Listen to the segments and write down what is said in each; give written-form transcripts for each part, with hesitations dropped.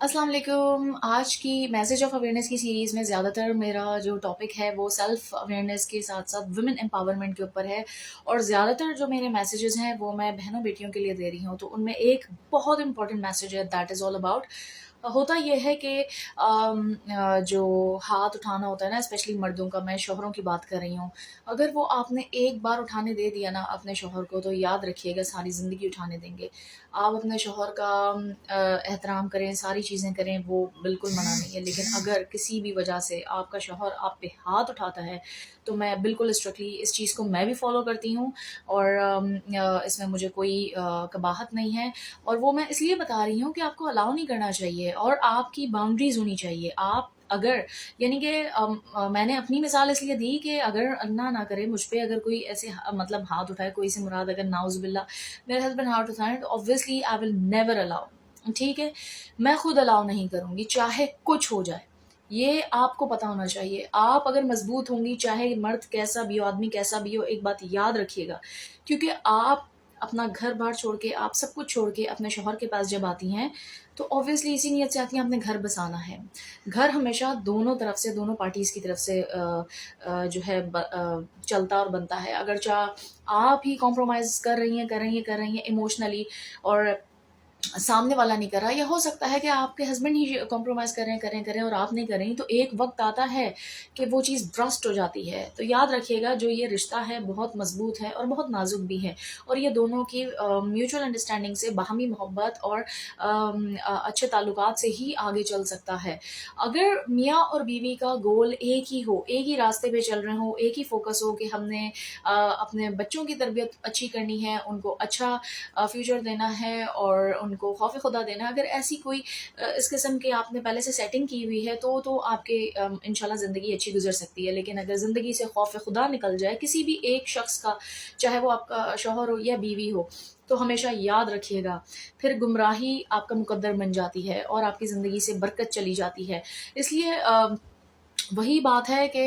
अस्सलाम वालेकुम। आज की मैसेज ऑफ अवेयरनेस की सीरीज़ में ज़्यादातर मेरा जो टॉपिक है वो सेल्फ़ अवेयरनेस के साथ साथ वुमेन एम्पावरमेंट के ऊपर है, और ज़्यादातर जो मेरे मैसेजेस हैं वो मैं बहनों बेटियों के लिए दे रही हूँ। तो उनमें एक बहुत इंपॉर्टेंट मैसेज है, दैट इज़ ऑल अबाउट होता ये है कि जो हाथ उठाना होता है ना, स्पेशली मर्दों का, मैं शौहरों की बात कर रही हूँ। अगर वो आपने एक बार उठाने दे दिया ना अपने शौहर को, तो याद रखिएगा सारी ज़िंदगी उठाने देंगे। आप अपने शौहर का एहतराम करें, सारी चीज़ें करें, वो बिल्कुल मना नहीं है, लेकिन अगर किसी भी वजह से आपका शौहर आप पे हाथ उठाता है तो मैं बिल्कुल स्ट्रिक्टली इस चीज़ को मैं भी फॉलो करती हूँ, और इसमें मुझे कोई कबाहत नहीं है। और वो मैं इसलिए बता रही हूँ कि आपको अलाउ नहीं करना चाहिए और आपकी बाउंड्रीज होनी चाहिए। आप अगर, यानी कि मैंने अपनी मिसाल इसलिए दी कि अगर अल्लाह ना करे मुझ पे अगर कोई ऐसे मतलब हाथ उठाए, कोई से मुराद अगर नाउज़ुबिल्लाह मेरे हस्बैंड हाथ उठाएं, तो obviously I will never allow. ठीक है, मैं खुद अलाउ नहीं करूँगी चाहे कुछ हो जाए। ये आपको पता होना चाहिए। आप अगर मजबूत होंगी, चाहे मर्द कैसा भी हो, आदमी कैसा भी हो, एक बात याद रखिएगा, क्योंकि आप अपना घर बार छोड़ के, आप सब कुछ छोड़ के अपने शौहर के पास जब आती हैं तो ऑब्वियसली इसी नीयत से आती हैं, अपने घर बसाना है। घर हमेशा दोनों तरफ से, दोनों पार्टीज की तरफ से जो है चलता और बनता है। अगर चाह आप ही कॉम्प्रोमाइज कर रही हैं इमोशनली, और सामने वाला नहीं कर रहा, या हो सकता है कि आपके हस्बैंड ही कॉम्प्रोमाइज करें और आप नहीं कर रही, तो एक वक्त आता है कि वो चीज़ ब्रस्ट हो जाती है। तो याद रखिएगा, जो ये रिश्ता है बहुत मजबूत है और बहुत नाजुक भी है, और ये दोनों की म्यूचुअल अंडरस्टैंडिंग से, बाहमी मोहब्बत और अच्छे ताल्लुकात से ही आगे चल सकता है। अगर मियाँ और बीवी का गोल एक ही हो, एक ही रास्ते पे चल रहे हो, एक ही फोकस हो कि हमने अपने बच्चों की तरबियत अच्छी करनी है, उनको अच्छा फ्यूचर देना है और उनको खौफ खुदा देना है, अगर ऐसी कोई इस किस्म की आपने पहले से सेटिंग की हुई है, तो आपके इंशाल्लाह ज़िंदगी अच्छी गुजर सकती है। लेकिन अगर ज़िंदगी से खौफ खुदा निकल जाए किसी भी एक शख्स का, चाहे वो आपका शौहर हो या बीवी हो, तो हमेशा याद रखिएगा, फिर गुमराही आपका मुकद्दर बन जाती है और आपकी ज़िंदगी से बरकत चली जाती है। इसलिए वही बात है कि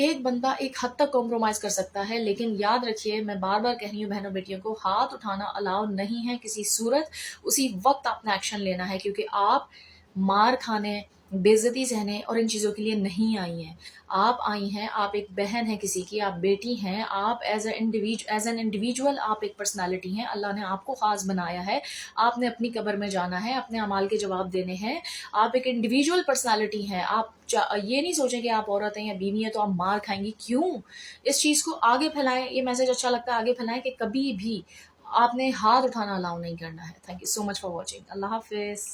एक बंदा एक हद तक कॉम्प्रोमाइज़ कर सकता है, लेकिन याद रखिए, मैं बार-बार कह रही हूँ बहनों बेटियों को, हाथ उठाना अलाउ नहीं है किसी सूरत। उसी वक़्त आपने एक्शन लेना है, क्योंकि आप मार खाने, बेइज़्ज़ती सहने और इन चीज़ों के लिए नहीं आई हैं। आप आई हैं, आप एक बहन हैं किसी की, आप बेटी हैं, आप एज़ एन इंडिविजुअल आप एक पर्सनैलिटी हैं। अल्लाह ने आपको ख़ास बनाया है। आपने अपनी कब्र में जाना है, अपने अमाल के जवाब देने हैं। आप एक इंडिविजुअल पर्सनैलिटी हैं। आप ये नहीं सोचें कि आप औरत हैं या बीवी हैं तो आप मार खाएंगी। क्यों? इस चीज़ को आगे फैलाएं, ये मैसेज अच्छा लगता है आगे फैलाएं कि कभी भी आपने हाथ उठाना अलाउ नहीं करना है। Thank you so much for watching. अल्लाह हाफिज़।